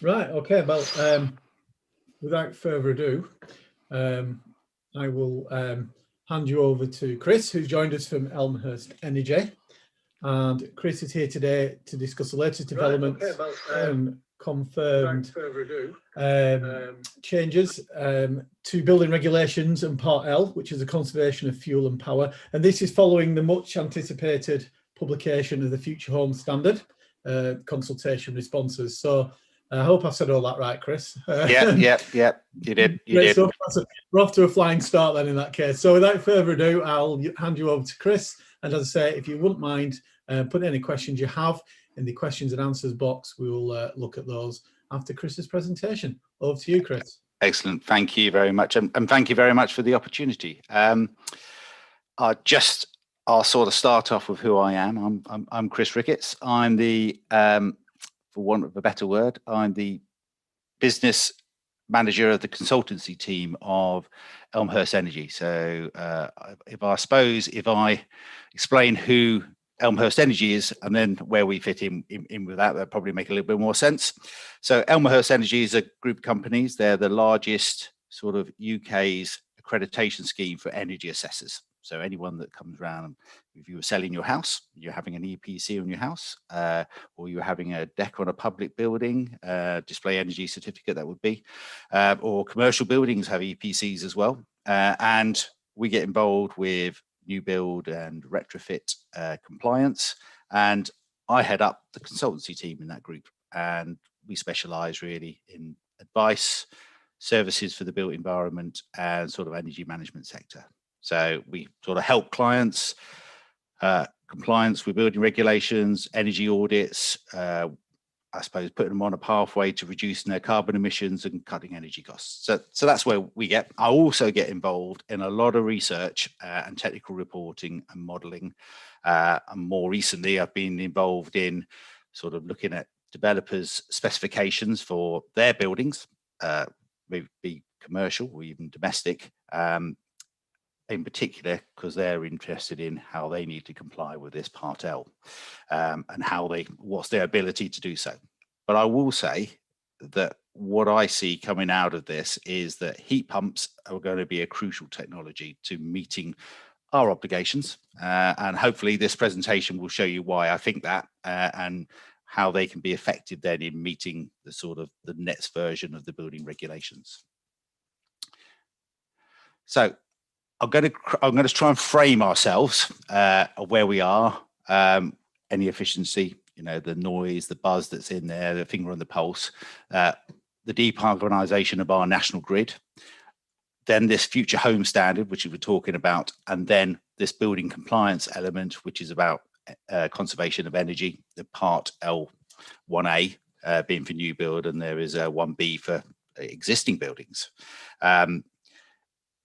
Right, okay, well, without further ado, I will hand you over to Chris, who's joined us from Elmhurst Energy. And Chris is here today to discuss the latest developments and confirmed changes to building regulations and Part L, which is the conservation of fuel and power. And this is following the much anticipated publication of the Future Home Standard consultation responses. So I hope I've said all that right, Chris. Yeah, you did. So we're off to a flying start then in that case. So without further ado, I'll hand you over to Chris. And as I say, if you wouldn't mind put any questions you have in the questions and answers box, we will look at those after Chris's presentation. Over to you, Chris. Excellent. Thank you very much. And thank you very much for the opportunity. I'll sort of start off with who I am. I'm Chris Ricketts. I'm the, for want of a better word, I'm the business manager of the consultancy team of Elmhurst Energy. So if I explain who Elmhurst Energy is and then where we fit in with that, that'll probably make a little bit more sense. So Elmhurst Energy is a group of companies. They're the largest sort of UK's accreditation scheme for energy assessors. So anyone that comes around, if you were selling your house, you're having an EPC on your house, or you're having a deck on a public building, display energy certificate that would be, or commercial buildings have EPCs as well. And we get involved with new build and retrofit compliance. And I head up the consultancy team in that group. And we specialize really in advice, services for the built environment and sort of energy management sector. So we sort of help clients, compliance with building regulations, energy audits, I suppose putting them on a pathway to reducing their carbon emissions and cutting energy costs. So that's where we get. I also get involved in a lot of research and technical reporting and modelling. And more recently, I've been involved in sort of looking at developers' specifications for their buildings, maybe commercial or even domestic, in particular, because they're interested in how they need to comply with this Part L and what's their ability to do so. But I will say that what I see coming out of this is that heat pumps are going to be a crucial technology to meeting our obligations. And hopefully this presentation will show you why I think that and how they can be effective then in meeting the sort of the next version of the building regulations. So I'm going to try and frame ourselves of where we are, any efficiency, the noise, the buzz that's in there, the finger on the pulse, the decarbonisation of our national grid, then this future home standard, which we were talking about, and then this building compliance element, which is about conservation of energy, the Part L1A being for new build, and there is a 1B for existing buildings.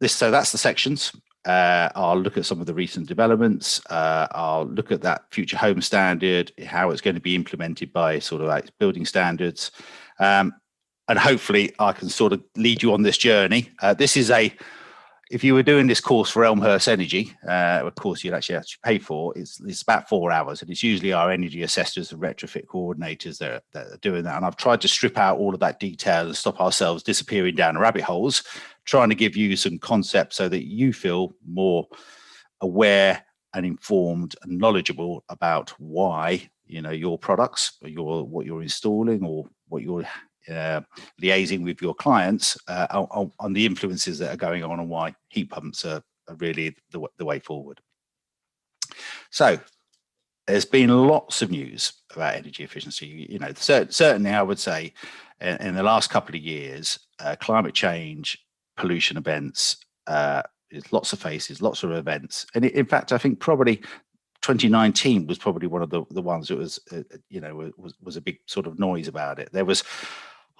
So that's the sections. I'll look at some of the recent developments. I'll look at that future home standard, how it's going to be implemented by sort of like building standards. And hopefully I can sort of lead you on this journey. This is if you were doing this course for Elmhurst Energy, of course you'd actually have to pay for, it's about 4 hours, and it's usually our energy assessors and retrofit coordinators that are doing that. And I've tried to strip out all of that detail and stop ourselves disappearing down rabbit holes, trying to give you some concepts so that you feel more aware and informed and knowledgeable about why, your products, or what you're installing, or what you're liaising with your clients on the influences that are going on and why heat pumps are really the way forward. So there's been lots of news about energy efficiency. Certainly I would say in the last couple of years, climate change, pollution events, there's lots of faces, lots of events. And in fact, I think probably 2019 was probably one of the ones that was, was a big sort of noise about it. There was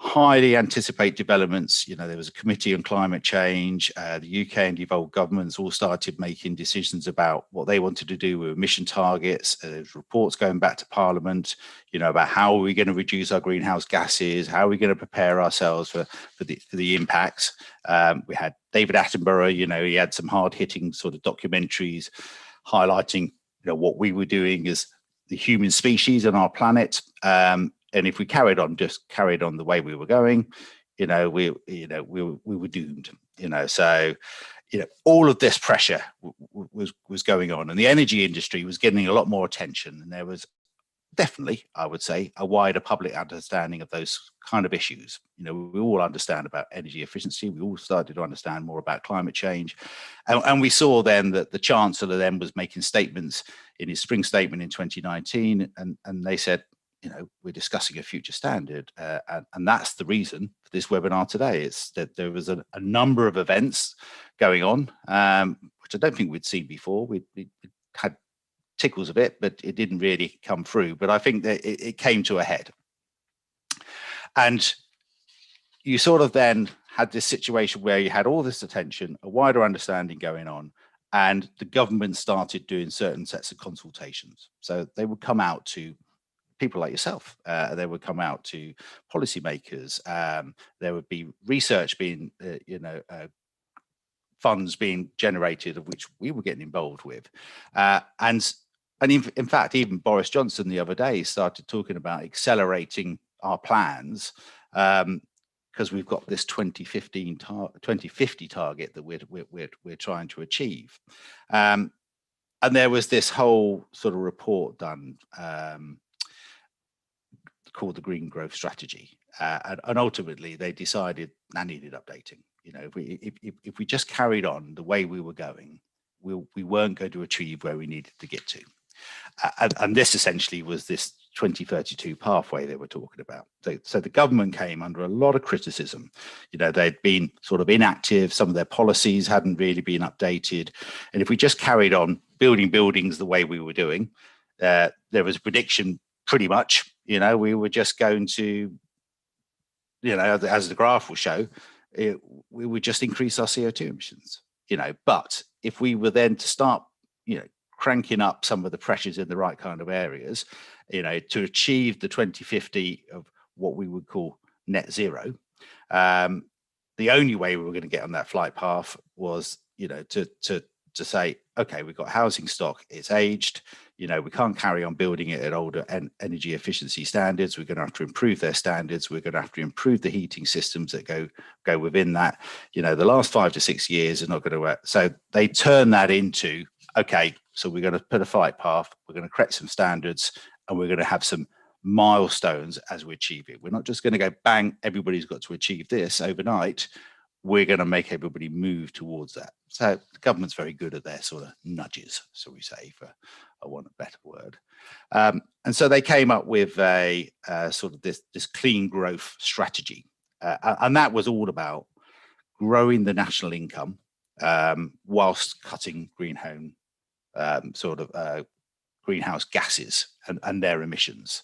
highly anticipated developments. There was a committee on climate change. The UK and devolved governments all started making decisions about what they wanted to do with emission targets. There's reports going back to Parliament, about how are we going to reduce our greenhouse gases? How are we going to prepare ourselves for the impacts? We had David Attenborough, he had some hard-hitting sort of documentaries highlighting, what we were doing as the human species on our planet. And if we just carried on the way we were going, we were doomed. So all of this pressure was going on, and the energy industry was getting a lot more attention, and there was definitely, I would say, a wider public understanding of those kind of issues. We all understand about energy efficiency. We all started to understand more about climate change. And we saw then that the Chancellor then was making statements in his spring statement in 2019, and they said, we're discussing a future standard. And that's the reason for this webinar today. It's that there was a number of events going on, which I don't think we'd seen before. We had tickles of it, but it didn't really come through. But I think that it came to a head. And you sort of then had this situation where you had all this attention, a wider understanding going on, and the government started doing certain sets of consultations. So they would come out to people like yourself. They would come out to policymakers. There would be research being, funds being generated, of which we were getting involved with. And in fact, even Boris Johnson the other day started talking about accelerating our plans because we've got this 2050 target that we're trying to achieve. And there was this whole sort of report done called the Green Growth Strategy, and ultimately they decided that needed updating. If we just carried on the way we were going, we weren't going to achieve where we needed to get to. And this essentially was this 2032 pathway they were talking about. So the government came under a lot of criticism. They'd been sort of inactive. Some of their policies hadn't really been updated. And if we just carried on building buildings the way we were doing, there was a prediction pretty much, we were just going to, as the graph will show, we would just increase our CO2 emissions. But if we were then to start, cranking up some of the pressures in the right kind of areas, to achieve the 2050 of what we would call net zero, the only way we were going to get on that flight path was, to say, okay, we've got housing stock, it's aged, we can't carry on building it at older energy efficiency standards. We're going to have to improve their standards. We're going to have to improve the heating systems that go within that. The last 5 to 6 years is not going to work. So they turn that into, okay, so we're going to put a flight path, we're going to create some standards, and we're going to have some milestones as we achieve it. We're not just going to go, bang, everybody's got to achieve this overnight. We're going to make everybody move towards that. So the government's very good at their sort of nudges, so we say, for I want a better word. And so they came up with a sort of this clean growth strategy. And that was all about growing the national income whilst cutting greenhouse gases and their emissions.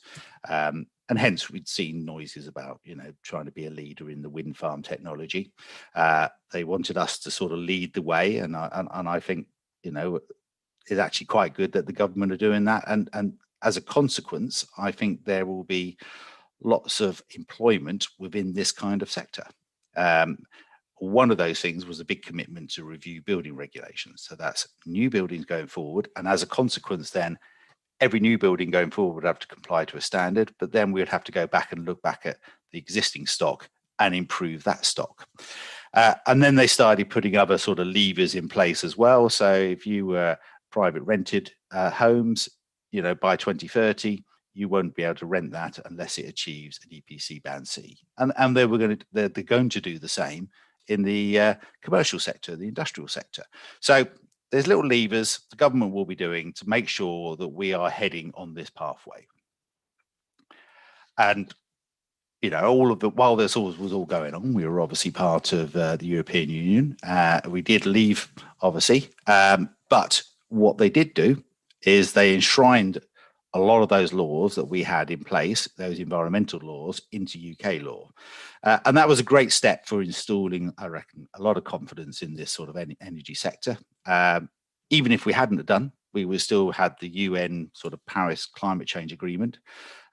And hence we'd seen noises about, trying to be a leader in the wind farm technology. They wanted us to sort of lead the way. And I think, it's actually quite good that the government are doing that. And as a consequence, I think there will be lots of employment within this kind of sector. One of those things was a big commitment to review building regulations. So that's new buildings going forward. And as a consequence, then every new building going forward would have to comply to a standard, but then we would have to go back and look back at the existing stock and improve that stock. And then they started putting other sort of levers in place as well. So if you were private rented homes, by 2030, you won't be able to rent that unless it achieves an EPC band C. And they're going to do the same in the commercial sector, the industrial sector. So there's little levers the government will be doing to make sure that we are heading on this pathway. And while this was all going on, we were obviously part of the European Union. We did leave, obviously, but what they did do is they enshrined a lot of those laws that we had in place, those environmental laws, into UK law. And that was a great step for installing, I reckon, a lot of confidence in this sort of energy sector. Even if we hadn't done, we would still had the UN sort of Paris climate change agreement.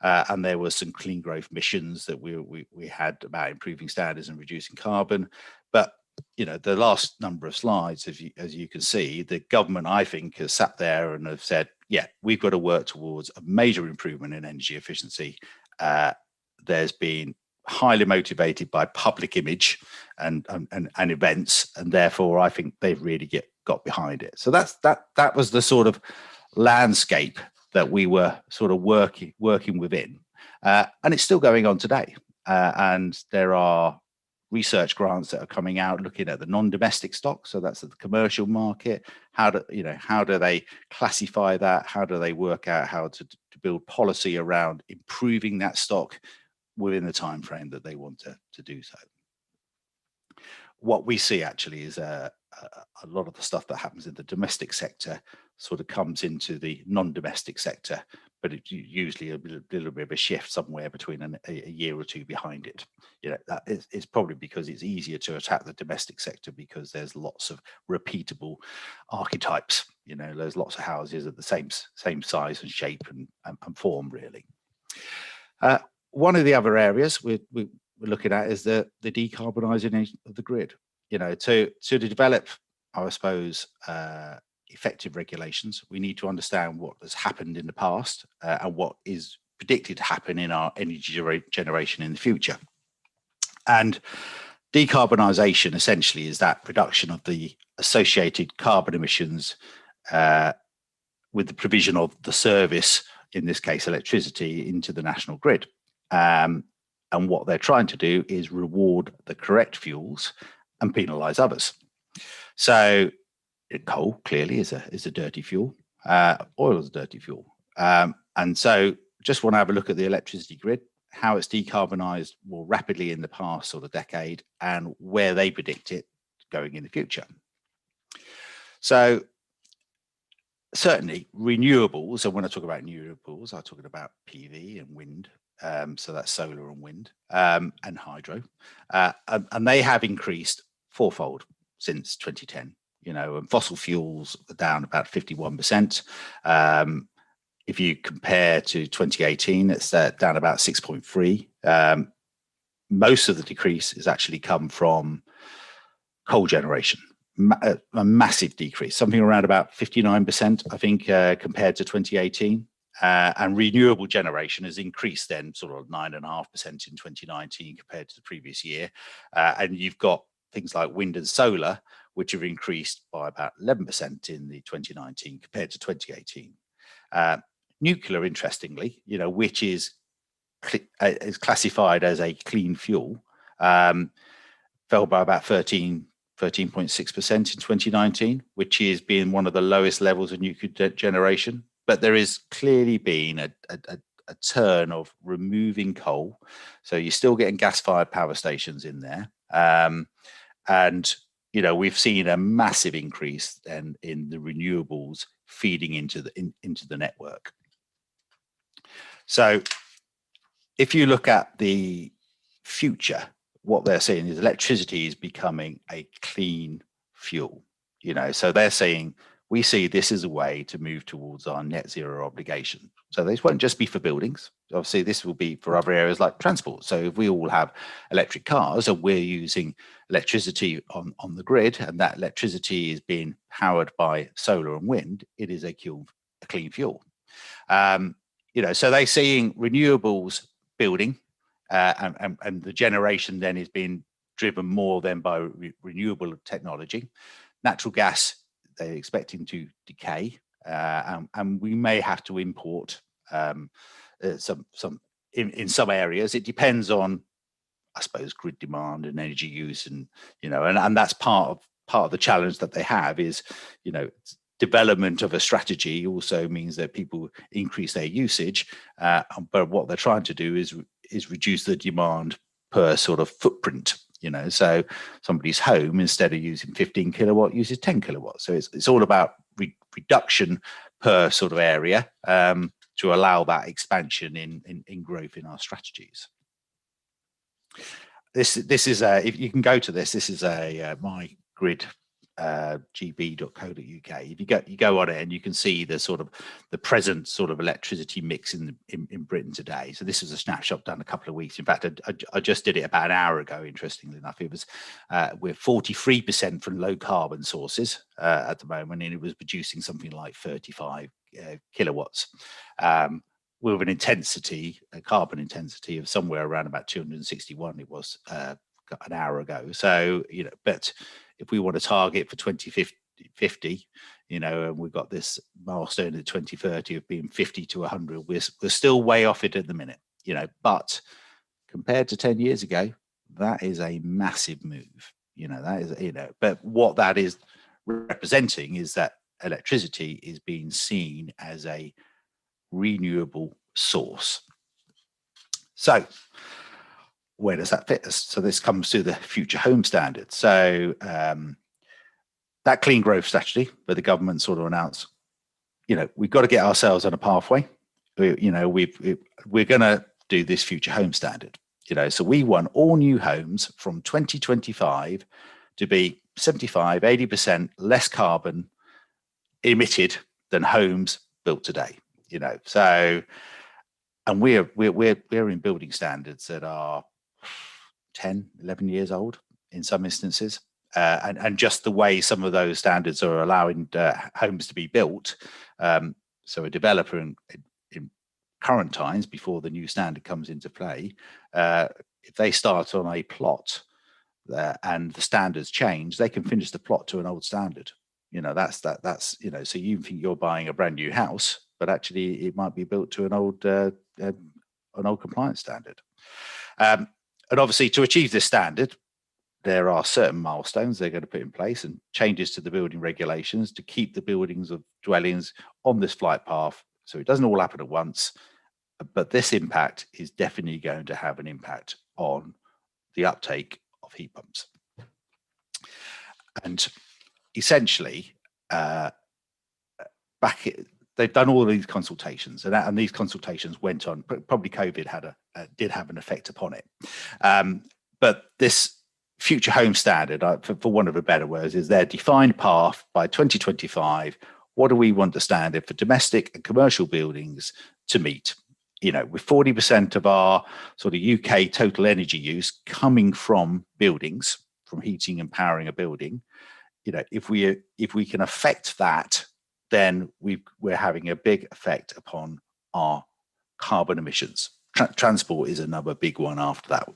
And there were some clean growth missions that we had about improving standards and reducing carbon. But the last number of slides, as you can see, the government, I think, has sat there and have said, yeah, we've got to work towards a major improvement in energy efficiency, there's been highly motivated by public image and events, and therefore I think they've really got behind it. So that was the sort of landscape that we were sort of working within, and it's still going on today. And there are research grants that are coming out looking at the non-domestic stock, so that's the commercial market. How do they classify that? How do they work out how to build policy around improving that stock within the time frame that they want to do so? What we see actually is a lot of the stuff that happens in the domestic sector sort of comes into the non-domestic sector, but it's usually a little bit of a shift somewhere between a year or two behind it. That is probably because it's easier to attack the domestic sector because there's lots of repeatable archetypes. There's lots of houses at the same size and shape and form, really. One of the other areas we're looking at is the decarbonisation of the grid. To develop, I suppose, effective regulations, we need to understand what has happened in the past and what is predicted to happen in our energy generation in the future. And decarbonisation essentially is that reduction of the associated carbon emissions with the provision of the service, in this case electricity, into the national grid. And what they're trying to do is reward the correct fuels and penalise others. So coal clearly is a dirty fuel. Oil is a dirty fuel. And so just want to have a look at the electricity grid, how it's decarbonised more rapidly in the past sort of decade and where they predict it going in the future. So certainly renewables, and when I talk about renewables, I'm talking about PV and wind. So that's solar and wind and hydro. And they have increased fourfold since 2010. And fossil fuels are down about 51%. If you compare to 2018, it's down about 6.3. Most of the decrease has actually come from coal generation. A massive decrease, something around about 59%, I think, compared to 2018. And renewable generation has increased then sort of 9.5% in 2019 compared to the previous year. And you've got things like wind and solar, which have increased by about 11% in the 2019 compared to 2018. Nuclear, interestingly, which is classified as a clean fuel, fell by about 13.6% in 2019, which is being one of the lowest levels of nuclear generation. But there is clearly been a turn of removing coal. So you're still getting gas-fired power stations in there. And, we've seen a massive increase then in the renewables feeding into the network. So if you look at the future, what they're saying is electricity is becoming a clean fuel. So they're saying, we see this as a way to move towards our net zero obligation. So this won't just be for buildings. Obviously, this will be for other areas like transport. So if we all have electric cars and we're using electricity on the grid, and that electricity is being powered by solar and wind, it is a clean fuel. So they're seeing renewables building, and the generation then is being driven more than by renewable technology. Natural gas, they're expecting to decay, and we may have to import some in some areas. It depends on, I suppose, grid demand and energy use, and and that's part of the challenge that they have is, development of a strategy also means that people increase their usage, but what they're trying to do is reduce the demand per sort of footprint. So somebody's home, instead of using 15 kilowatt, uses 10 kilowatts. So it's all about reduction per sort of area to allow that expansion in growth in our strategies. This is if you can go to this is a my grid gb.co.uk. If you go on it, and you can see the sort of the present sort of electricity mix in Britain today. So this was a snapshot done a couple of weeks. In fact, I just did it about an hour ago. Interestingly enough, it was we're 43% from low carbon sources at the moment, and it was producing something like 35 kilowatts. with an intensity, a carbon intensity of somewhere around about 261, it was an hour ago. So, but if we want to target for 2050, and we've got this milestone at 2030 of being 50 to 100, we're still way off it at the minute, but compared to 10 years ago, that is a massive move, that is, but what that is representing is that electricity is being seen as a renewable source. So where does that fit us? So this comes to the future home standard. So that clean growth strategy where the government sort of announced, we've got to get ourselves on a pathway. We're going to do this future home standard. So we want all new homes from 2025 to be 75, 80% less carbon emitted than homes built today. So, and we're in building standards that are 10, 11 years old in some instances. And just the way some of those standards are allowing homes to be built. So a developer in current times, before the new standard comes into play, if they start on a plot and the standards change, they can finish the plot to an old standard. That's so you think you're buying a brand new house, but actually it might be built to an old compliance standard. And obviously to achieve this standard, there are certain milestones they're going to put in place and changes to the building regulations to keep the buildings of dwellings on this flight path. So it doesn't all happen at once, but this impact is definitely going to have an impact on the uptake of heat pumps. And essentially, they've done all of these consultations, and these consultations went on. Probably COVID did have an effect upon it, but this future home standard, for want of a better word, is their defined path by 2025. What do we want the standard for domestic and commercial buildings to meet? With 40% of our sort of UK total energy use coming from buildings, from heating and powering a building, if we can affect that, then we're having a big effect upon our carbon emissions. Transport is another big one after that,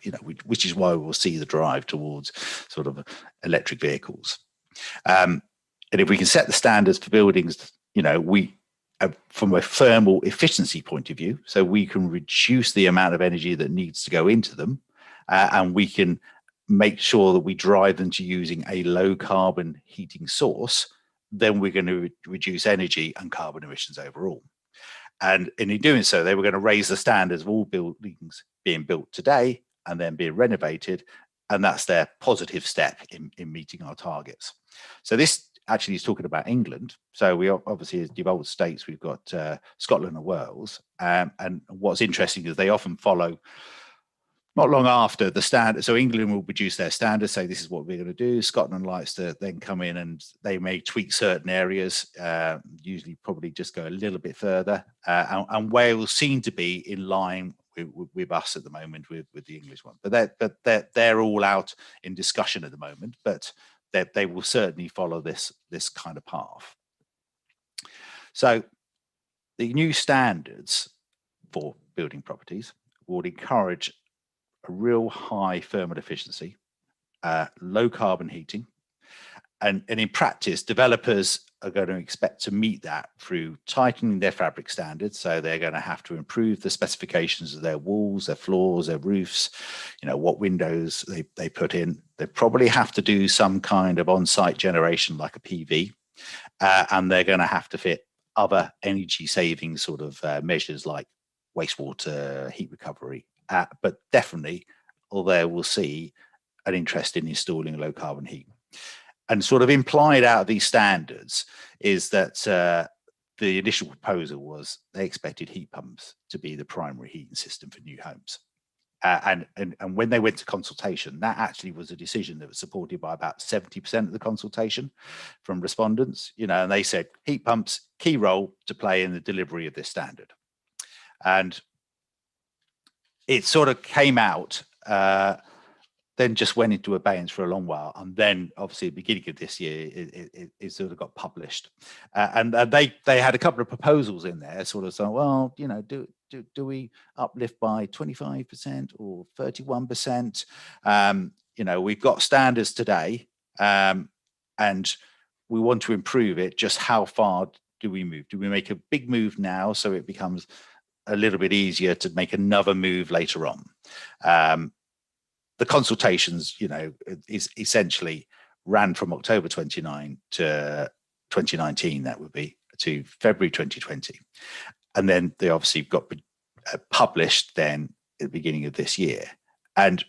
which is why we'll see the drive towards sort of electric vehicles. And if we can set the standards for buildings, from a thermal efficiency point of view, so we can reduce the amount of energy that needs to go into them, and we can make sure that we drive them to using a low carbon heating source, then we're going to reduce energy and carbon emissions overall. And in doing so, they were going to raise the standards of all buildings being built today and then being renovated. And that's their positive step in meeting our targets. So this actually is talking about England. So we obviously, as devolved states, we've got Scotland and Wales. And what's interesting is they often follow not long after the standard. So England will produce their standards, say this is what we're going to do. Scotland likes to then come in and they may tweak certain areas, usually probably just go a little bit further. And Wales seem to be in line with us at the moment with the English one. But they're all out in discussion at the moment, but they will certainly follow this kind of path. So the new standards for building properties would encourage a real high thermal efficiency, low carbon heating. And in practice, developers are going to expect to meet that through tightening their fabric standards. So they're going to have to improve the specifications of their walls, their floors, their roofs, what windows they put in. They probably have to do some kind of on-site generation like a PV. And they're going to have to fit other energy saving sort of measures like wastewater, heat recovery. But definitely, although we'll see an interest in installing low carbon heat. And sort of implied out of these standards is that the initial proposal was they expected heat pumps to be the primary heating system for new homes. And when they went to consultation, that actually was a decision that was supported by about 70% of the consultation from respondents, and they said heat pumps, key role to play in the delivery of this standard. And it sort of came out, then just went into abeyance for a long while. And then obviously at the beginning of this year, it sort of got published. And they had a couple of proposals in there sort of saying, well, do we uplift by 25% or 31%? We've got standards today, and we want to improve it. Just how far do we move? Do we make a big move now so it becomes a little bit easier to make another move later on? The consultations, is essentially ran from October 29 to 2019, that would be, to February 2020. And then they obviously got published then at the beginning of this year. And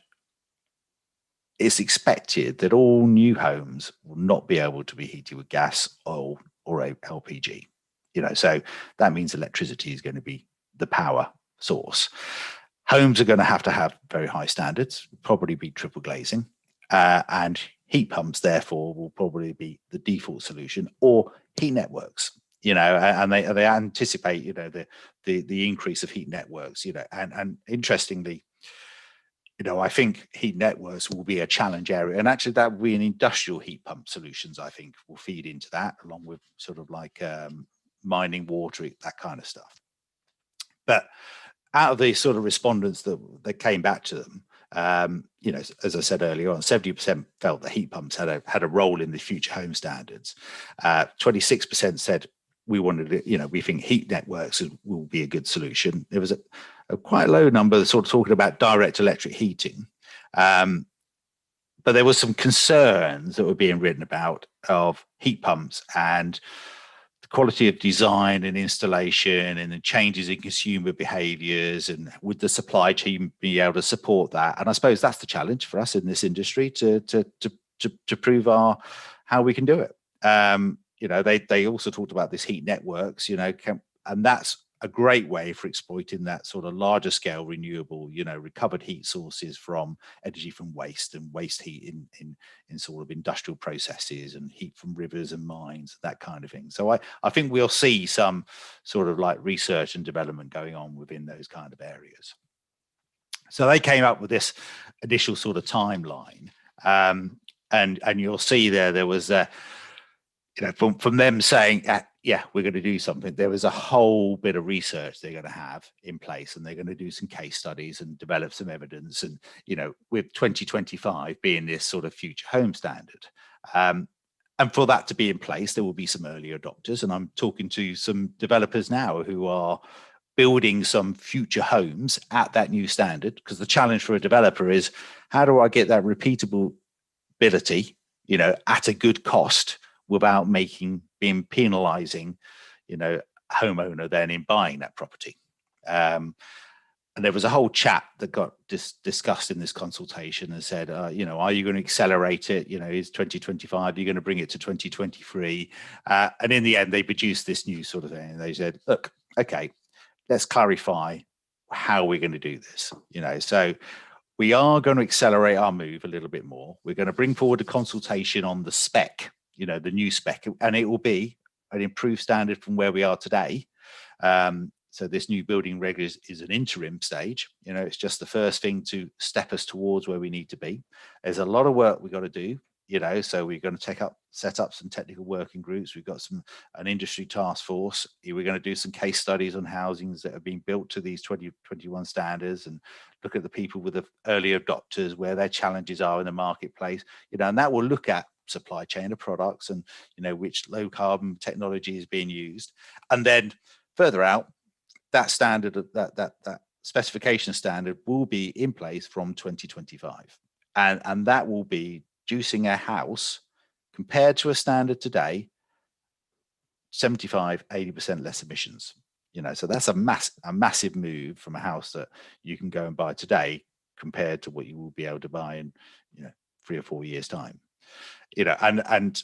it's expected that all new homes will not be able to be heated with gas, oil, or LPG. So that means electricity is going to be the power source. Homes are going to have very high standards, probably be triple glazing, and heat pumps, therefore, will probably be the default solution, or heat networks. And they anticipate, the increase of heat networks. And interestingly, I think heat networks will be a challenge area, and actually that will be an industrial heat pump solutions. I think will feed into that, along with sort of like mining, water, that kind of stuff. But out of the sort of respondents that came back to them, as I said earlier on, 70% felt that heat pumps had a role in the future home standards. 26% said we wanted it, we think heat networks will be a good solution. There was a quite low number sort of talking about direct electric heating. But there were some concerns that were being written about of heat pumps and the quality of design and installation and the changes in consumer behaviours, and would the supply chain be able to support that? And I suppose that's the challenge for us in this industry to prove how we can do it. They also talked about this heat networks, and that's a great way for exploiting that sort of larger scale renewable, recovered heat sources from energy from waste and waste heat in sort of industrial processes, and heat from rivers and mines, that kind of thing. So I think we'll see some sort of like research and development going on within those kind of areas. So they came up with this initial sort of timeline, and you'll see there was from them saying, yeah, we're going to do something. There was a whole bit of research they're going to have in place, and they're going to do some case studies and develop some evidence. And, with 2025 being this sort of future home standard. And for that to be in place, there will be some early adopters. And I'm talking to some developers now who are building some future homes at that new standard, because the challenge for a developer is, how do I get that repeatability, at a good cost, without being penalizing, homeowner then in buying that property. And there was a whole chat that got discussed in this consultation and said, are you going to accelerate it? Is 2025, are you going to bring it to 2023? And in the end, they produced this new sort of thing. And they said, look, okay, let's clarify how we're going to do this. So we are going to accelerate our move a little bit more. We're going to bring forward a consultation on the spec, the new spec, and it will be an improved standard from where we are today. So this new building reg is an interim stage. It's just the first thing to step us towards where we need to be. There's a lot of work we've got to do, so we're going to set up some technical working groups. We've got an industry task force. We're going to do some case studies on housings that have been built to these 2021 standards, and look at the people with the early adopters, where their challenges are in the marketplace, and that will look at supply chain of products and which low carbon technology is being used. And then further out, that standard, that specification standard will be in place from 2025, and that will be reducing a house compared to a standard today 75-80% less emissions. So that's a massive move from a house that you can go and buy today compared to what you will be able to buy in 3 or 4 years time. And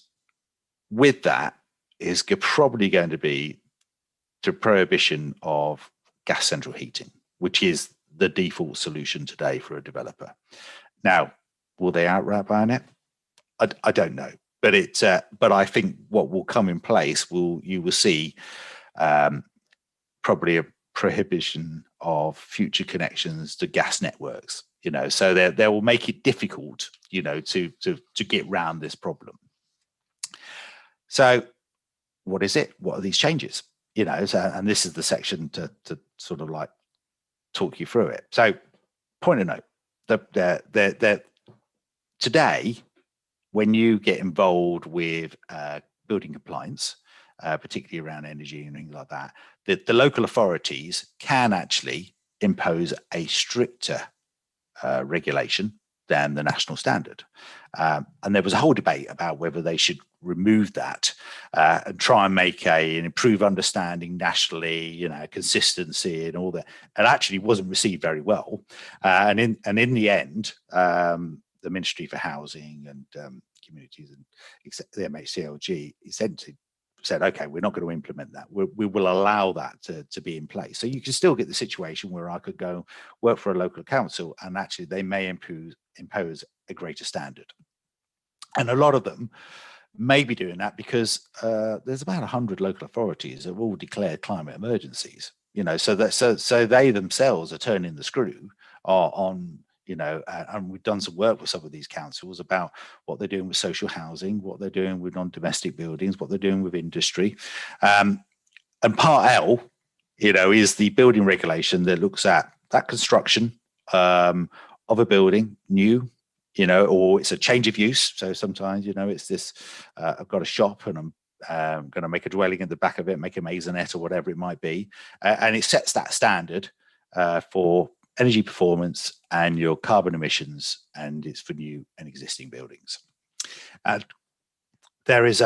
with that is probably going to be the prohibition of gas central heating, which is the default solution today for a developer. Now, will they outright ban it? I don't know, but I think what will come in place you will see probably a prohibition of future connections to gas networks. So they will make it difficult, to get round this problem. So what is it? What are these changes? And this is the section to sort of like talk you through it. So, point of note: today, when you get involved with building compliance, particularly around energy and things like that, the local authorities can actually impose a stricter regulation than the national standard. And there was a whole debate about whether they should remove that and try and make an improved understanding nationally, consistency and all that. It actually wasn't received very well. And in the end, the Ministry for Housing and Communities and the MHCLG essentially said, okay, we're not going to implement that. We will allow that to be in place. So you can still get the situation where I could go work for a local council and actually they may impose a greater standard. And a lot of them may be doing that because there's about 100 local authorities that have all declared climate emergencies. So they themselves are turning the screw on. And we've done some work with some of these councils about what they're doing with social housing, what they're doing with non-domestic buildings, what they're doing with industry. And Part L, is the building regulation that looks at that construction of a building, new, or it's a change of use. So sometimes, it's this, I've got a shop and I'm going to make a dwelling in the back of it, make a maisonette or whatever it might be. And it sets that standard for energy performance and your carbon emissions, and it's for new and existing buildings. There is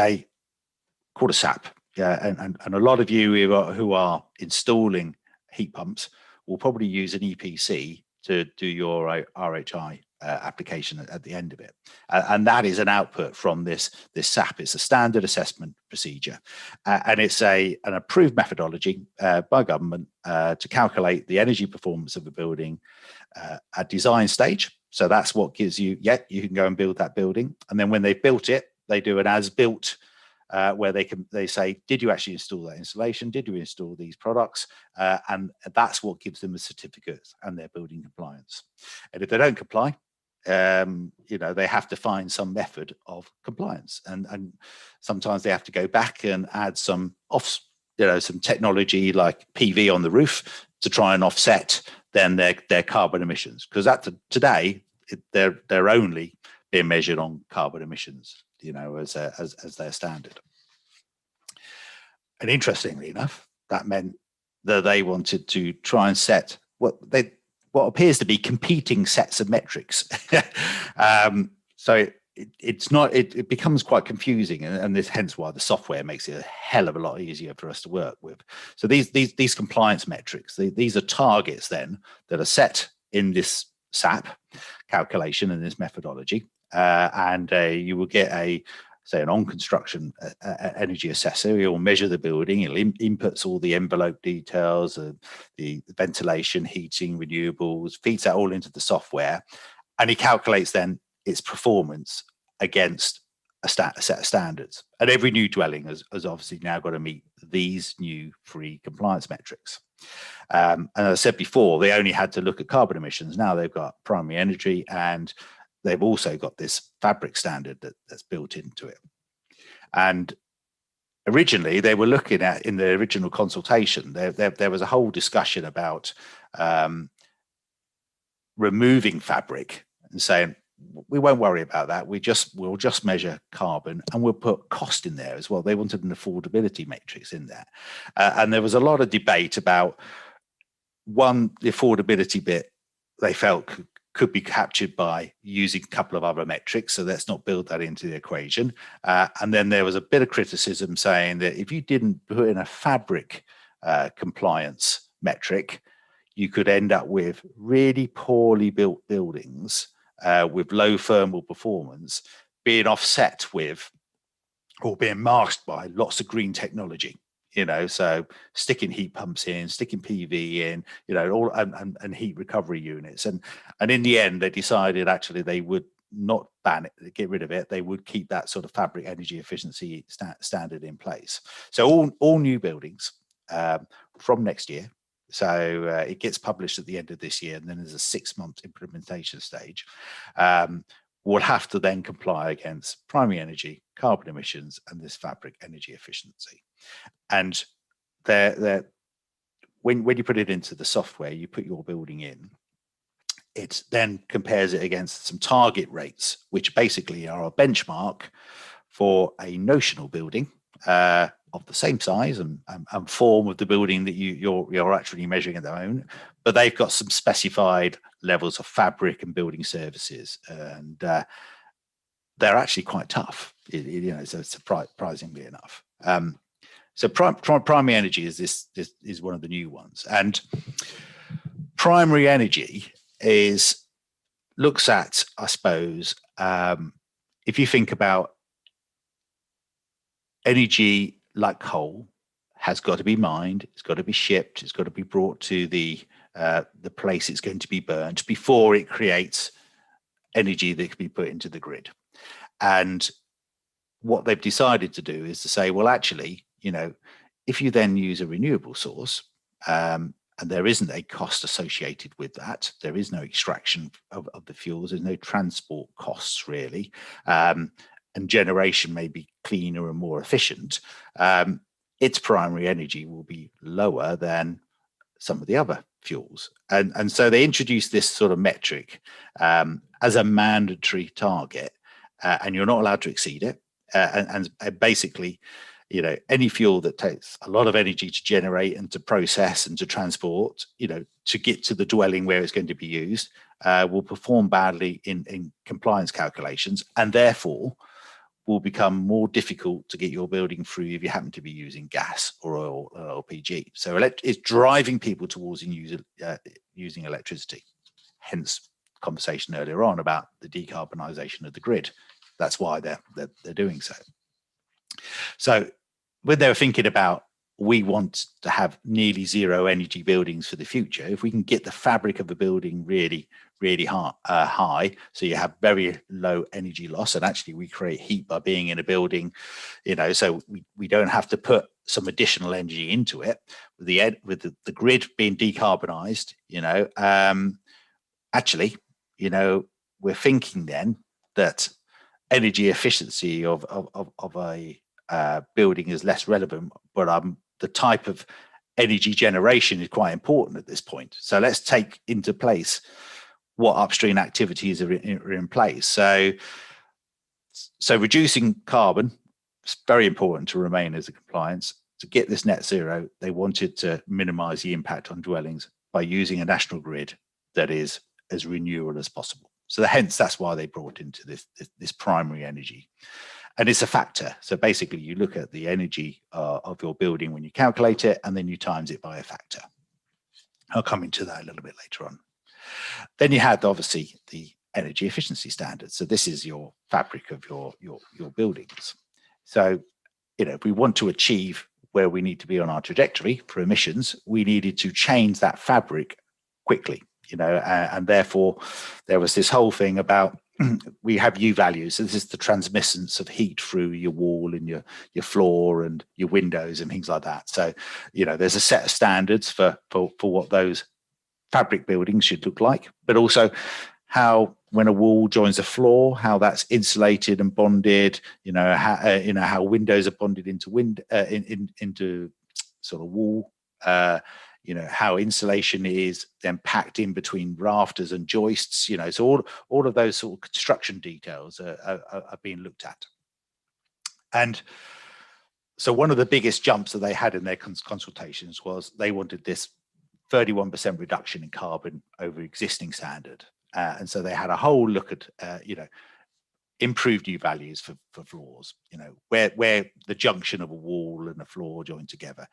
called a SAP, and a lot of you who are installing heat pumps will probably use an EPC to do your RHI application at the end of it, and that is an output from this SAP. It's a standard assessment procedure, and it's an approved methodology by government to calculate the energy performance of a building at design stage. So that's what gives you can go and build that building, and then when they've built it, they do an as-built where they say, did you actually install that installation? Did you install these products? And that's what gives them a certificate and their building compliance. And if they don't comply, they have to find some method of compliance, and sometimes they have to go back and add some some technology like PV on the roof to try and offset then their carbon emissions, because today they're only being measured on carbon emissions, as their standard. And interestingly enough, that meant that they wanted to try and set what appears to be competing sets of metrics. So it becomes quite confusing, and this hence why the software makes it a hell of a lot easier for us to work with. So these compliance metrics, these are targets then that are set in this SAP calculation and this methodology, and you will get an on-construction energy assessor. He'll measure the building, he'll inputs all the envelope details, the ventilation, heating, renewables, feeds that all into the software, and he calculates then its performance against a set of standards. And every new dwelling has obviously now got to meet these new 3 compliance metrics. And as I said before, they only had to look at carbon emissions. Now they've got primary energy, and they've also got this fabric standard that's built into it. And originally they were looking at, in the original consultation, there was a whole discussion about removing fabric and saying, we won't worry about that. We'll just measure carbon, and we'll put cost in there as well. They wanted an affordability matrix in there. And there was a lot of debate about, one, the affordability bit they felt could be captured by using a couple of other metrics, so let's not build that into the equation. And then there was a bit of criticism saying that if you didn't put in a fabric compliance metric, you could end up with really poorly built buildings with low thermal performance being offset with, or being masked by, lots of green technology. So sticking heat pumps in, sticking PV in, all and heat recovery units. And in the end, they decided actually they would not ban it, get rid of it. They would keep that sort of fabric energy efficiency standard in place. So all new buildings from next year. So it gets published at the end of this year, and then there's a 6-month implementation stage. Will have to then comply against primary energy, carbon emissions, and this fabric energy efficiency. And when when you put it into the software, you put your building in, it then compares it against some target rates, which basically are a benchmark for a notional building of the same size and form of the building that you're actually measuring at the moment, but they've got some specified levels of fabric and building services, and they're actually quite tough. So surprisingly enough. So primary energy is one of the new ones, and primary energy looks at, I suppose, if you think about energy like coal, has got to be mined, it's got to be shipped, it's got to be brought to the place it's going to be burnt before it creates energy that can be put into the grid. And what they've decided to do is to say, well, actually, if you then use a renewable source, and there isn't a cost associated with that, there is no extraction of the fuels, there's no transport costs really, and generation may be cleaner and more efficient, its primary energy will be lower than some of the other fuels. And so they introduced this sort of metric as a mandatory target, and you're not allowed to exceed it. And basically, any fuel that takes a lot of energy to generate and to process and to transport, to get to the dwelling where it's going to be used, will perform badly in compliance calculations, and therefore will become more difficult to get your building through if you happen to be using gas or oil or LPG. So it's driving people towards using electricity. Hence, conversation earlier on about the decarbonisation of the grid. That's why they're doing so. So when they're thinking about, we want to have nearly zero energy buildings for the future, if we can get the fabric of a building really, really high, so you have very low energy loss, and actually we create heat by being in a building, so we don't have to put some additional energy into it. With the grid being decarbonised, actually, we're thinking then that energy efficiency of a building is less relevant, but the type of energy generation is quite important at this point. So let's take into place what upstream activities are in place. So reducing carbon is very important to remain as a compliance. To get this net zero, they wanted to minimize the impact on dwellings by using a national grid that is as renewable as possible. So hence, that's why they brought into this primary energy. And it's a factor. So basically, you look at the energy of your building when you calculate it, and then you times it by a factor. I'll come into that a little bit later on. Then you had, obviously, the energy efficiency standards. So this is your fabric of your buildings. So, if we want to achieve where we need to be on our trajectory for emissions, we needed to change that fabric quickly, and therefore there was this whole thing about, we have U values. So this is the transmittance of heat through your wall and your floor and your windows and things like that. So, there's a set of standards for what those fabric buildings should look like, but also how, when a wall joins a floor, how that's insulated and bonded, how windows are bonded into into sort of wall, how insulation is then packed in between rafters and joists, so all of those sort of construction details are being looked at. And so one of the biggest jumps that they had in their consultations was they wanted this 31% reduction in carbon over existing standard. And so they had a whole look at, improved U values for floors, where the junction of a wall and a floor joined together,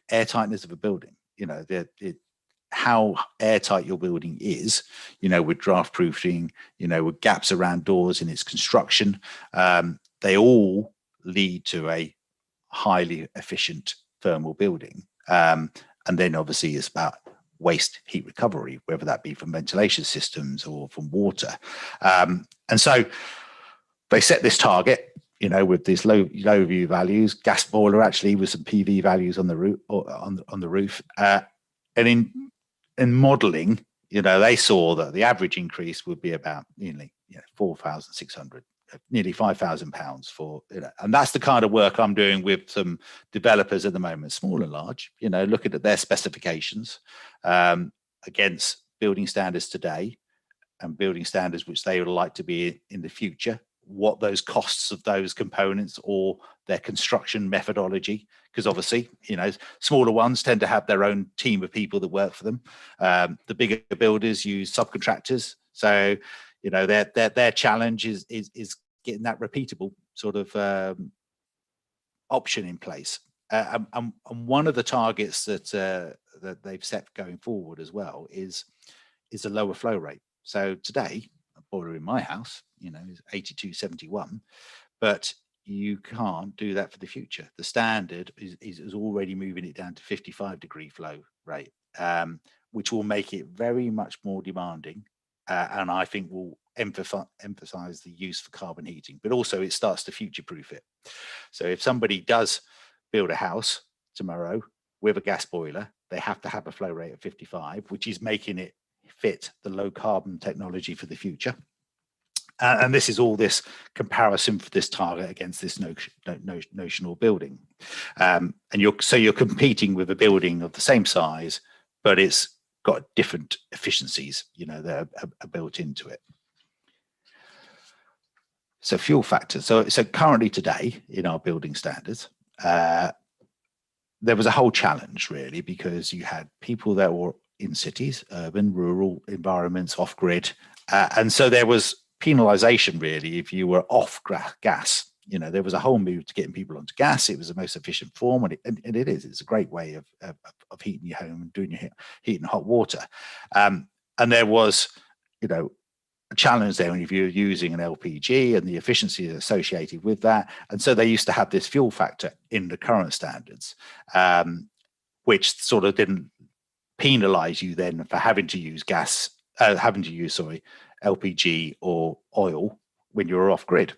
air tightness of a building, how airtight your building is, with draft proofing, with gaps around doors in its construction, they all lead to a highly efficient thermal building. And then obviously it's about waste heat recovery, whether that be from ventilation systems or from water. And so they set this target, with these low view values, gas boiler actually with some PV values on the roof, and in modelling, they saw that the average increase would be about nearly 4,600 nearly £5,000 for, and that's the kind of work I'm doing with some developers at the moment, small and large, looking at their specifications against building standards today and building standards which they would like to be in the future, what those costs of those components or their construction methodology, because obviously, smaller ones tend to have their own team of people that work for them. The bigger builders use subcontractors. So, their challenge is getting that repeatable sort of option in place. And one of the targets that they've set going forward as well is a lower flow rate. So today, a boiler in my house, is 8271, but you can't do that for the future. The standard is already moving it down to 55-degree flow rate, which will make it very much more demanding, and I think will emphasize the use for carbon heating, but also it starts to future-proof it. So if somebody does build a house tomorrow with a gas boiler, they have to have a flow rate of 55, which is making it fit the low carbon technology for the future. And this is all this comparison for this target against this notional building. And you're competing with a building of the same size, but it's got different efficiencies, that are built into it. So fuel factors. So currently today in our building standards, there was a whole challenge really, because you had people that were in cities, urban, rural environments, off grid. And so there was penalization really if you were off gas. There was a whole move to getting people onto gas. It was the most efficient form, and it is. It's a great way of heating your home and doing your heating hot water. And there was, a challenge there when you're using an LPG and the efficiency associated with that. And so they used to have this fuel factor in the current standards, which sort of didn't penalize you then for having to use LPG or oil when you're off grid.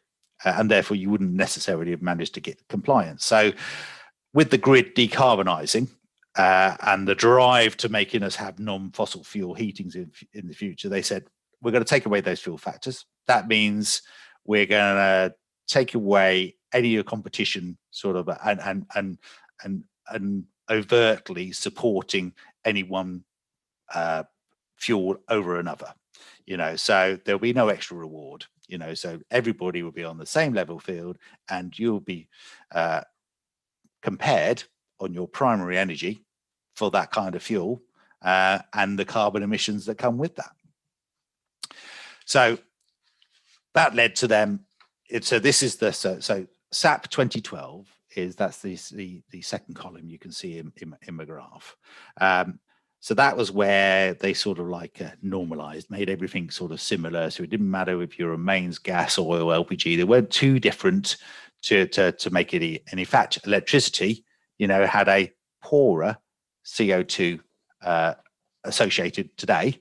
And therefore you wouldn't necessarily have managed to get compliance. So with the grid decarbonising and the drive to making us have non-fossil fuel heatings in the future, they said, we're going to take away those fuel factors. That means we're going to take away any of your competition sort of and overtly supporting any one fuel over another. So there'll be no extra reward. So everybody will be on the same level field, and you'll be compared on your primary energy for that kind of fuel and the carbon emissions that come with that. So that led to them. So this is so SAP 2012 that's the second column you can see in my graph. So that was where they sort of like normalized, made everything sort of similar. So it didn't matter if you're a mains gas, oil, LPG. They weren't too different to make it. And in fact, electricity, had a poorer CO2 associated today,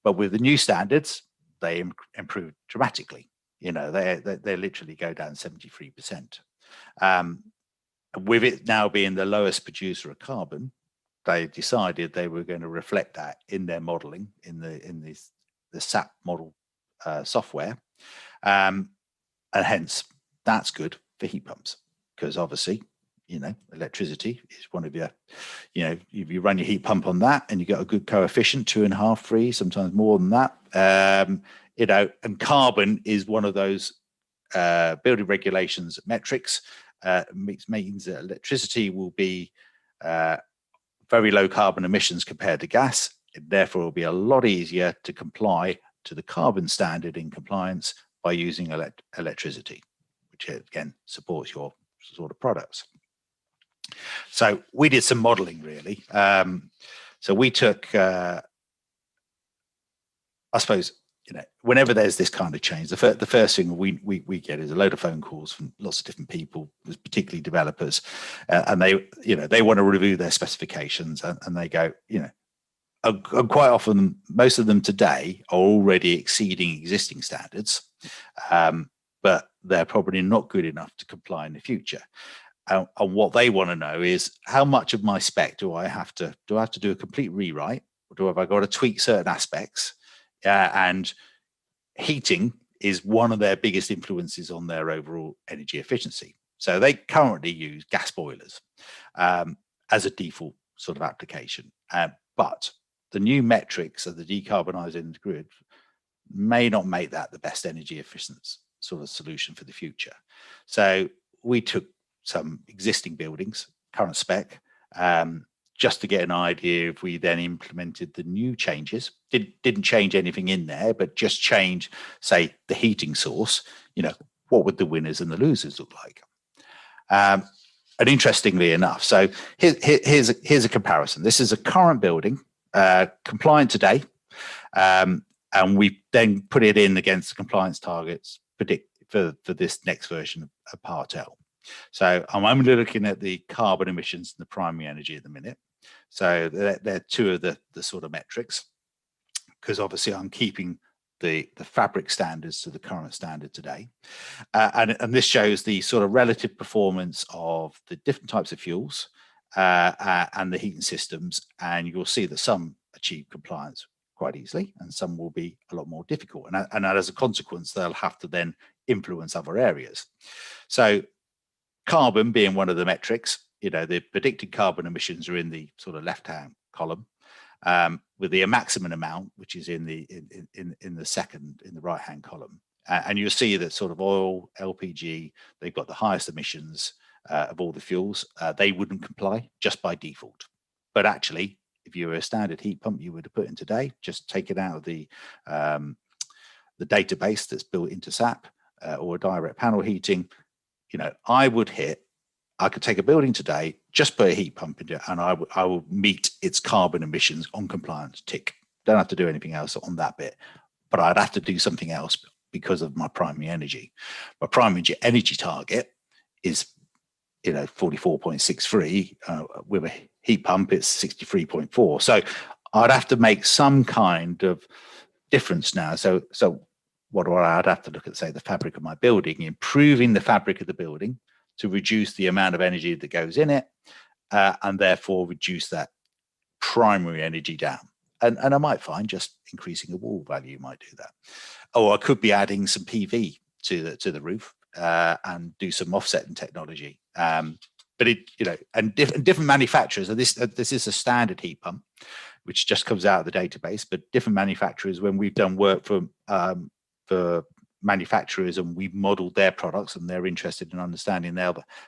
but with the new standards, they improved dramatically. They literally go down 73%. With it now being the lowest producer of carbon, they decided they were going to reflect that in their modelling in the SAP model software, and hence that's good for heat pumps, because obviously electricity is one of your, if you run your heat pump on that and you get a good coefficient, 2.5, 3, sometimes more than that, and carbon is one of those building regulations metrics. Means that electricity will be very low carbon emissions compared to gas. It therefore will be a lot easier to comply to the carbon standard in compliance by using electricity, which again supports your sort of products. So we did some modeling really. So we took, I suppose, whenever there's this kind of change, the first thing we get is a load of phone calls from lots of different people, particularly developers, and they want to review their specifications, and they go, and quite often, most of them today are already exceeding existing standards, but they're probably not good enough to comply in the future. And what they want to know is, how much of my spec do I have to do a complete rewrite, or have I got to tweak certain aspects? And heating is one of their biggest influences on their overall energy efficiency. So they currently use gas boilers as a default sort of application. But the new metrics of the decarbonising grid may not make that the best energy efficient sort of solution for the future. So we took some existing buildings, current spec, just to get an idea if we then implemented the new changes. Didn't change anything in there, but just change, say, the heating source. What would the winners and the losers look like? And interestingly enough, so here's a comparison. This is a current building, compliant today, and we then put it in against the compliance targets for this next version of Part L. So I'm only looking at the carbon emissions and the primary energy at the minute. So they're two of the sort of metrics, because obviously I'm keeping the fabric standards to the current standard today. And this shows the sort of relative performance of the different types of fuels and the heating systems. And you'll see that some achieve compliance quite easily and some will be a lot more difficult. And as a consequence, they'll have to then influence other areas. So carbon being one of the metrics, the predicted carbon emissions are in the sort of left-hand column, with the maximum amount, which is in the right-hand column. And you'll see that sort of oil, LPG, they've got the highest emissions of all the fuels. They wouldn't comply just by default. But actually, if you were a standard heat pump you would have put in today, just take it out of the database that's built into SAP or direct panel heating, I could take a building today, just put a heat pump into it, and I will meet its carbon emissions on compliance, tick. Don't have to do anything else on that bit, but I'd have to do something else because of my primary energy. My primary energy target is, 44.63. With a heat pump, it's 63.4. So I'd have to make some kind of difference now. So what do I'd have to look at, say, the fabric of my building, improving the fabric of the building to reduce the amount of energy that goes in it, and therefore reduce that primary energy down. And I might find just increasing a wall value might do that. Or I could be adding some PV to the roof and do some offsetting technology. But and different manufacturers, and this is a standard heat pump, which just comes out of the database, but different manufacturers, when we've done work for manufacturers and we've modeled their products and they're interested in understanding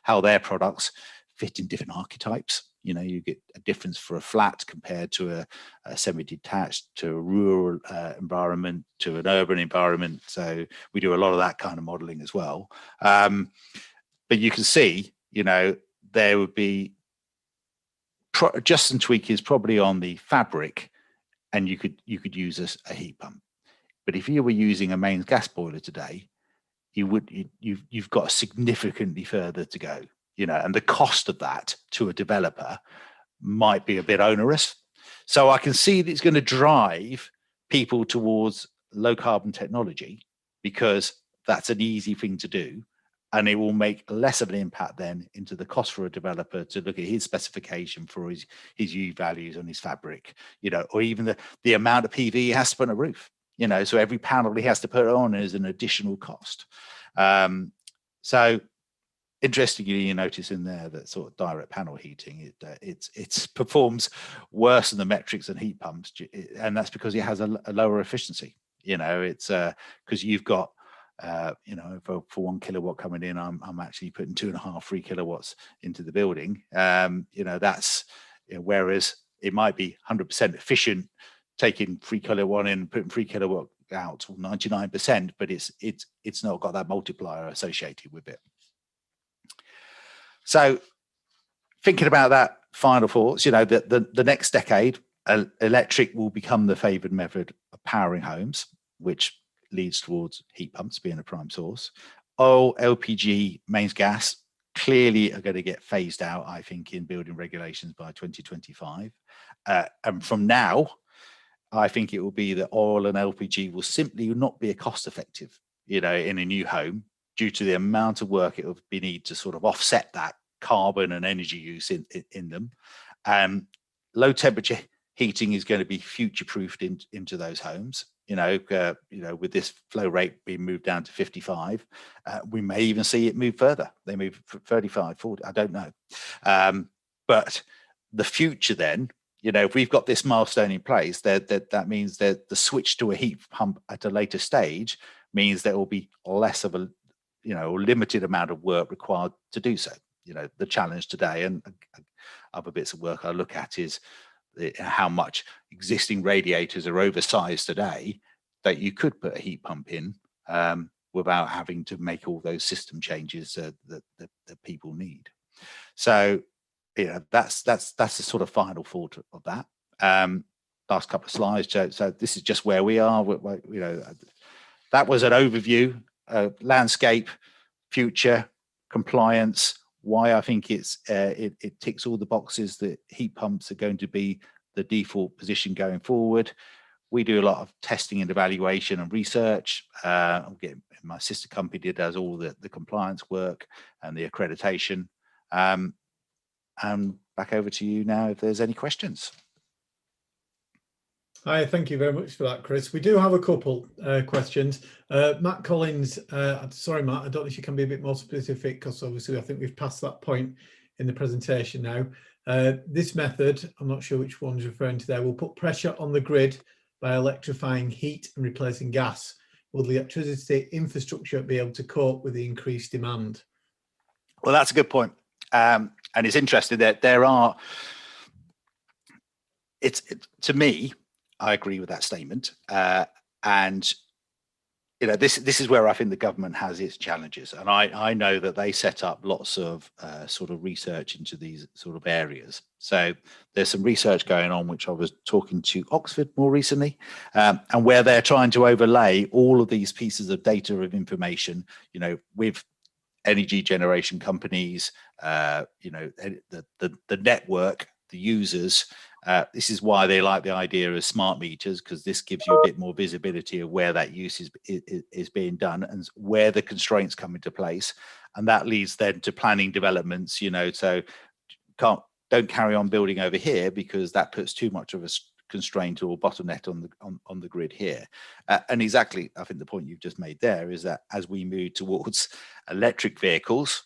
how their products fit in different archetypes. You get a difference for a flat compared to a semi-detached, to a rural environment, to an urban environment. So we do a lot of that kind of modeling as well. But you can see, there would be just some tweakers probably on the fabric, and you could use a heat pump. But if you were using a mains gas boiler today, you've got significantly further to go, and the cost of that to a developer might be a bit onerous. So I can see that it's going to drive people towards low carbon technology because that's an easy thing to do, and it will make less of an impact then into the cost for a developer to look at his specification for his U values on his fabric, or even the amount of PV he has to put on a roof. So every panel he has to put on is an additional cost. So interestingly, you notice in there that sort of direct panel heating, it performs worse than the metrics and heat pumps, and that's because it has a lower efficiency. It's because you've got for 1 kilowatt coming in, I'm actually putting 2.5, 3 kilowatts into the building. That's whereas it might be 100% efficient, taking 3 kilowatt in, putting 3 kilowatt out, or 99%, but it's not got that multiplier associated with it. So thinking about that, final thoughts, the next decade, electric will become the favoured method of powering homes, which leads towards heat pumps being a prime source. Oil, LPG, mains gas clearly are going to get phased out, I think, in building regulations by 2025. And from now, I think it will be that oil and LPG will simply not be a cost effective, in a new home, due to the amount of work it will need to sort of offset that carbon and energy use in them. Low temperature heating is going to be future proofed into those homes. with this flow rate being moved down to 55, we may even see it move further. They move 35, 40, I don't know. But the future then, if we've got this milestone in place, that means that the switch to a heat pump at a later stage means there will be less of a, limited amount of work required to do so. The challenge today, and other bits of work I look at, is how much existing radiators are oversized today that you could put a heat pump in without having to make all those system changes that people need. So, that's the sort of final thought of that. Last couple of slides. So this is just where we are. That was an overview, landscape, future, compliance. Why I think it ticks all the boxes that heat pumps are going to be the default position going forward. We do a lot of testing and evaluation and research. My sister company does all the compliance work and the accreditation. And back over to you now if there's any questions. Hi, thank you very much for that, Chris. We do have a couple questions. Matt Collins, sorry, Matt, I don't know if you can be a bit more specific, because obviously I think we've passed that point in the presentation now. This method, I'm not sure which one's referring to there, will put pressure on the grid by electrifying heat and replacing gas. Will the electricity infrastructure be able to cope with the increased demand? Well, that's a good point. And it's interesting that to me, I agree with that statement. And this is where I think the government has its challenges. And I know that they set up lots of sort of research into these sort of areas. So there's some research going on, which I was talking to Oxford more recently, and where they're trying to overlay all of these pieces of data of information, with energy generation companies, the network, the users. This is why they like the idea of smart meters, because this gives you a bit more visibility of where that use is being done and where the constraints come into place. And that leads then to planning developments, so don't carry on building over here, because that puts too much of a constraint or bottleneck on the grid here. And exactly, I think the point you've just made there is that as we move towards electric vehicles,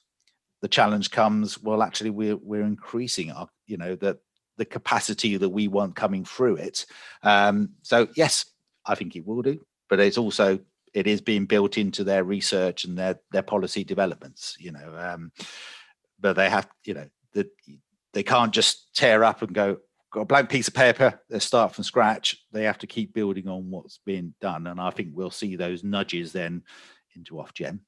the challenge comes, well, actually we're increasing our, the capacity that we want coming through it. So yes, I think it will do, but it is being built into their research and their policy developments, but they have, they can't just tear up and got a blank piece of paper, they start from scratch. They have to keep building on what's been done. And I think we'll see those nudges then into Ofgem,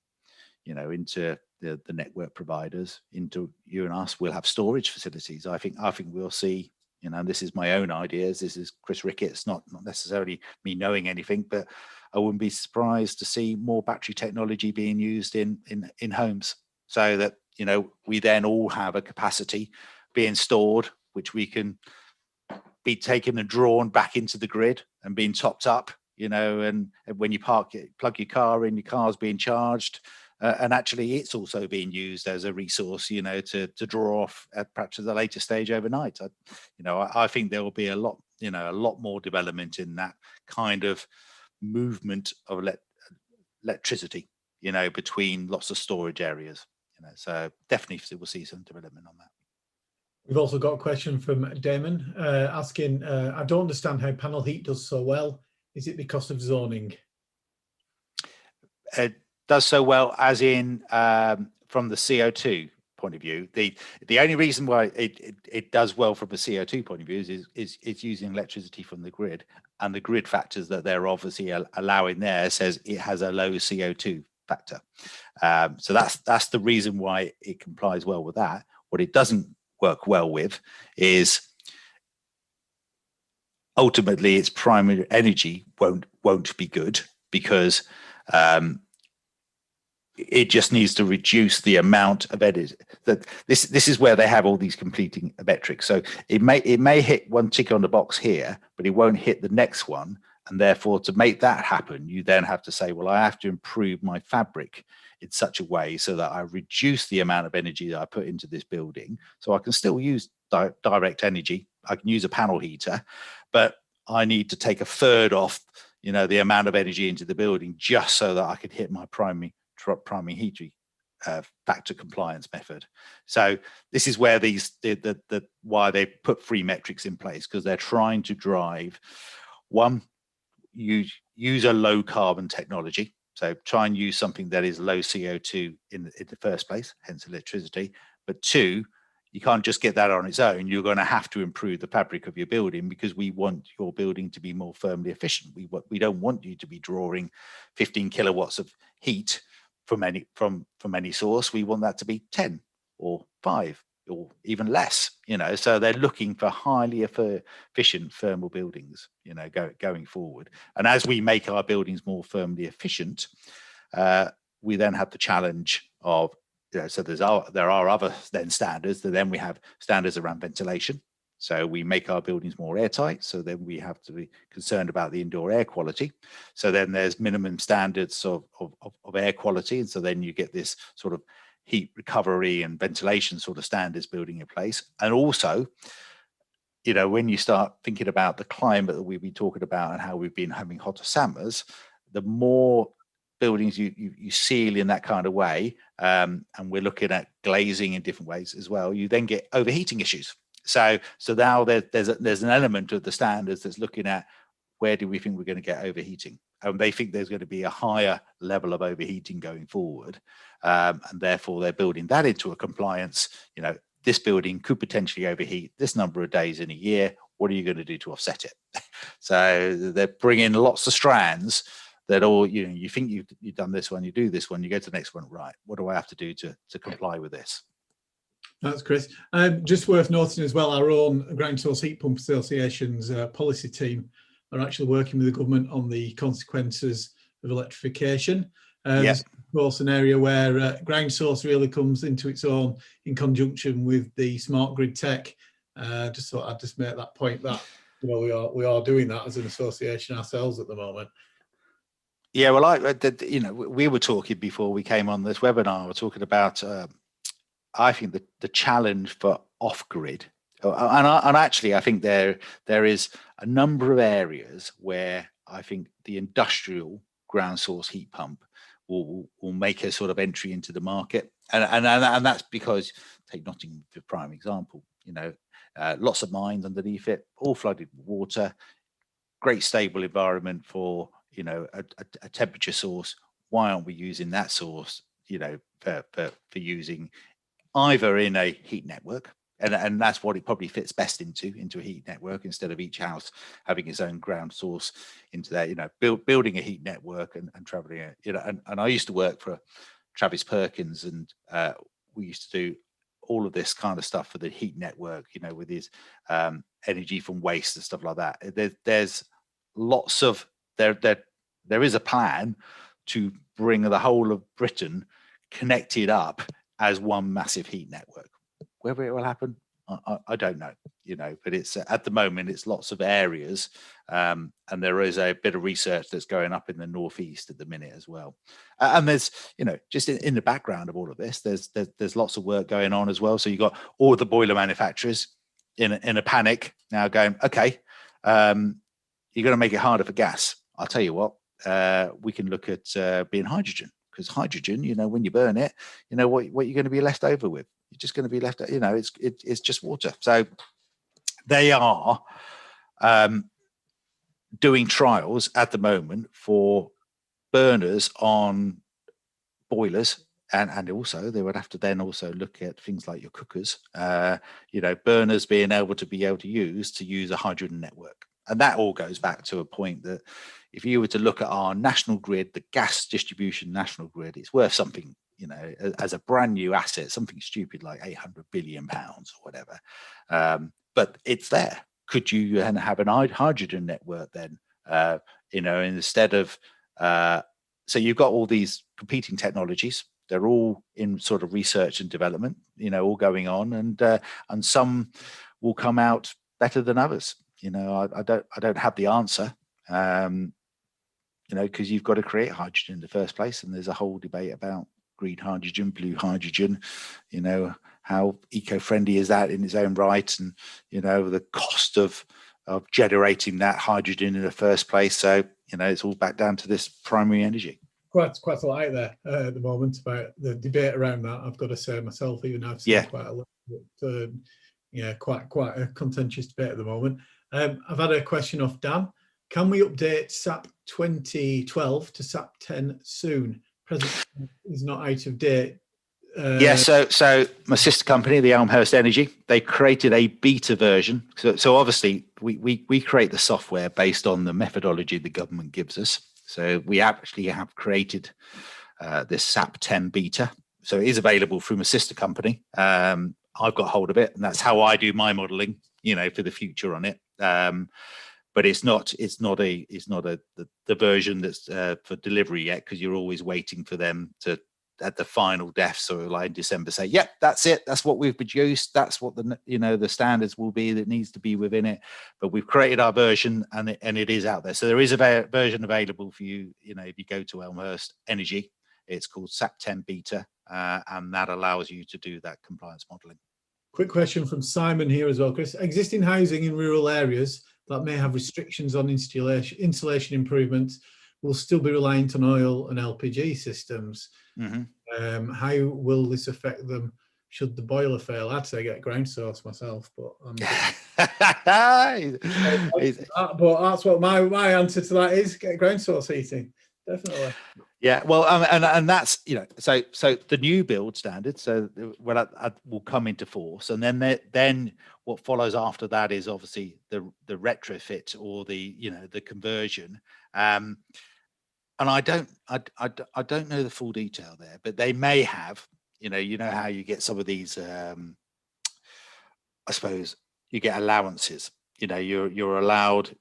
into the network providers, into you and us. We'll have storage facilities. I think we'll see, this is my own ideas. This is Chris Ricketts, not necessarily me knowing anything, but I wouldn't be surprised to see more battery technology being used in homes, so that, we then all have a capacity being stored, which we can be taken and drawn back into the grid and being topped up, and when you plug your car in, your car's being charged. And actually, it's also being used as a resource, to draw off at perhaps at the later stage overnight. I think there will be a lot more development in that kind of movement of electricity, between lots of storage areas. So definitely we'll see some development on that. We've also got a question from Damon asking, I don't understand how panel heat does so well. Is it because of zoning? It does so well as in from the CO2 point of view. The only reason why it does well from a CO2 point of view is it's using electricity from the grid, and the grid factors that they're obviously allowing there says it has a low CO2 factor. So that's the reason why it complies well with that. What it doesn't work well with is ultimately its primary energy won't be good, because it just needs to reduce the amount of energy. That this is where they have all these competing metrics. So it may hit one tick on the box here, but it won't hit the next one. And therefore, to make that happen, you then have to say, well, I have to improve my fabric in such a way so that I reduce the amount of energy that I put into this building. So I can still use direct energy. I can use a panel heater, but I need to take a third off, the amount of energy into the building just so that I could hit my primary heat factor compliance method. So this is where why they put 3 metrics in place, because they're trying to drive, one, use a low carbon technology. So try and use something that is low CO2 in the first place, hence electricity. But 2, you can't just get that on its own. You're going to have to improve the fabric of your building, because we want your building to be more firmly efficient. We don't want you to be drawing 15 kilowatts of heat from any source. We want that to be 10 or 5 or even less. So they're looking for highly efficient thermal buildings, going forward. And as we make our buildings more firmly efficient, we then have the challenge of, so there are other then standards. Then we have standards around ventilation. So we make our buildings more airtight. So then we have to be concerned about the indoor air quality. So then there's minimum standards of air quality. And so then you get this sort of heat recovery and ventilation sort of standards building in place. And also, when you start thinking about the climate that we've been talking about and how we've been having hotter summers, the more buildings you seal in that kind of way, and we're looking at glazing in different ways as well, you then get overheating issues. So now there's an element of the standards that's looking at, where do we think we're going to get overheating? And they think there's going to be a higher level of overheating going forward, and therefore they're building that into a compliance. This building could potentially overheat this number of days in a year. What are you going to do to offset it? So they're bringing lots of strands that all, you think you've done this one, you do this one, you go to the next one, right, what do I have to do to comply with this? That's Chris. Just worth noting as well, our own Ground Source Heat Pump Association's policy team are actually working with the government on the consequences of electrification. This is, of course, an area where ground source really comes into its own in conjunction with the smart grid tech. Just thought I'd just make that point that we are doing that as an association ourselves at the moment. Yeah, well, we were talking before we came on this webinar. We're talking about, I think the challenge for off-grid, and actually, I think there is a number of areas where I think the industrial ground source heat pump will make a sort of entry into the market, and that's because, take Nottingham for prime example. Lots of mines underneath it, all flooded with water, great stable environment for a temperature source. Why aren't we using that source? For using either in a heat network, and that's what it probably fits best into a heat network, instead of each house having its own ground source into that. Building a heat network and traveling it. And I used to work for Travis Perkins, and we used to do all of this kind of stuff for the heat network. With his energy from waste and stuff like that. There's lots of there is a plan to bring the whole of Britain connected up as one massive heat network. Whether it will happen, I don't know, but it's at the moment, it's lots of areas, and there is a bit of research that's going up in the northeast at the minute as well. And there's, just in the background of all of this, there's lots of work going on as well. So you've got all the boiler manufacturers in a panic now going, okay, you're going to make it harder for gas. I'll tell you what, we can look at being hydrogen. Because hydrogen, when you burn it, what you're going to be left over with. You're just going to be left, it's just water. So they are doing trials at the moment for burners on boilers, and also they would have to then also look at things like your cookers. Burners being able to use a hydrogen network. And that all goes back to a point that if you were to look at our national grid, the gas distribution national grid, it's worth something, as a brand new asset, something stupid like £800 billion or whatever. But it's there. Could you then have an hydrogen network then, instead of, so you've got all these competing technologies. They're all in sort of research and development, all going on, and some will come out better than others. I don't have the answer, because you've got to create hydrogen in the first place, and there's a whole debate about green hydrogen, blue hydrogen. How eco-friendly is that in its own right, and the cost of generating that hydrogen in the first place. So, it's all back down to this primary energy. Quite a lot out there at the moment about the debate around that. I've got to say myself, even though I've seen quite a lot. Quite a contentious debate at the moment. I've had a question off Dan. Can we update SAP 2012 to SAP 10 soon? Present is not out of date. So my sister company, the Elmhurst Energy, they created a beta version. So obviously we create the software based on the methodology the government gives us. So we actually have created this SAP 10 beta. So it is available through my sister company. I've got hold of it, and that's how I do my modelling, for the future on it. But it's not the version that's for delivery yet, because you're always waiting for them to, at the final def, so like in December, say, yep, that's it, that's what we've produced, that's what the standards will be that needs to be within it. But we've created our version, and it is out there. So there is a version available for you. If you go to Elmhurst Energy, it's called SAP 10 beta, and that allows you to do that compliance modelling. Quick question from Simon here as well, Chris. Existing housing in rural areas that may have restrictions on insulation improvements will still be reliant on oil and LPG systems. Mm-hmm. How will this affect them should the boiler fail? I'd say get ground source myself, but but that's what my answer to that is: get ground source heating, definitely. Yeah, well, and that's so the new build standard. So will come into force, and then what follows after that is obviously the retrofit or the conversion. And I don't know the full detail there, but they may have, how you get some of these, I suppose you get allowances, you're allowed,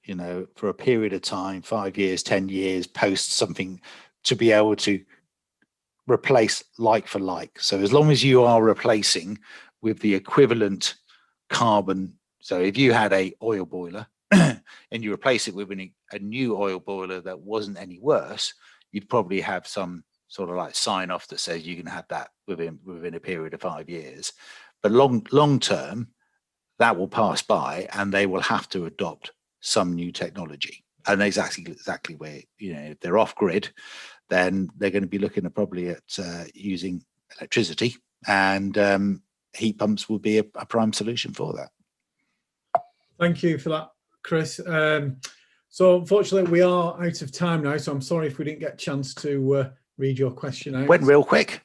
for a period of time, 5 years, 10 years, post something, to be able to replace like for like. So as long as you are replacing with the equivalent carbon. So if you had a oil boiler and you replace it with a new oil boiler that wasn't any worse, you'd probably have some sort of like sign off that says you can have that within a period of 5 years. But long term, that will pass by, and they will have to adopt some new technology. And exactly where, if they're off grid, then they're going to be looking at probably using electricity, and heat pumps will be a prime solution for that. Thank you for that, Chris. So unfortunately we are out of time now, so I'm sorry if we didn't get a chance to read your question out. Went real quick.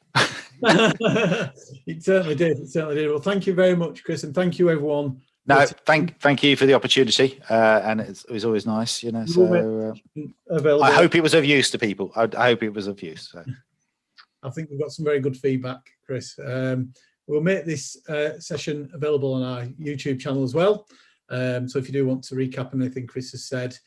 It certainly did. Well, thank you very much, Chris, and thank you everyone. No, thank you for the opportunity, and it was always nice, so I hope it was of use to people. I hope it was of use. So. I think we've got some very good feedback, Chris. We'll make this session available on our YouTube channel as well. So if you do want to recap anything Chris has said,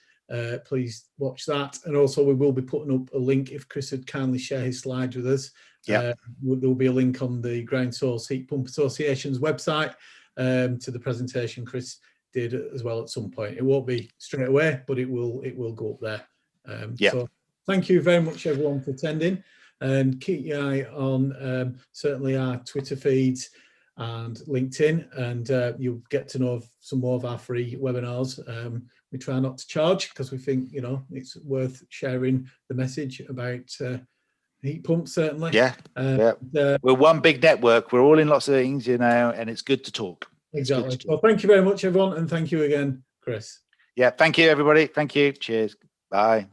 please watch that. And also we will be putting up a link, if Chris would kindly share his slides with us. Yeah. There'll be a link on the Ground Source Heat Pump Association's website to the presentation Chris did as well at some point. It won't be straight away, but it will go up there. So thank you very much everyone for attending, and keep your eye on certainly our Twitter feeds and LinkedIn, and you'll get to know some more of our free webinars. We try not to charge because we think it's worth sharing the message about heat pumps, certainly. We're one big network, we're all in lots of things, and it's good to talk. Exactly. Well, thank you very much everyone, and thank you again, Chris. Yeah, thank you everybody. Thank you. Cheers. Bye.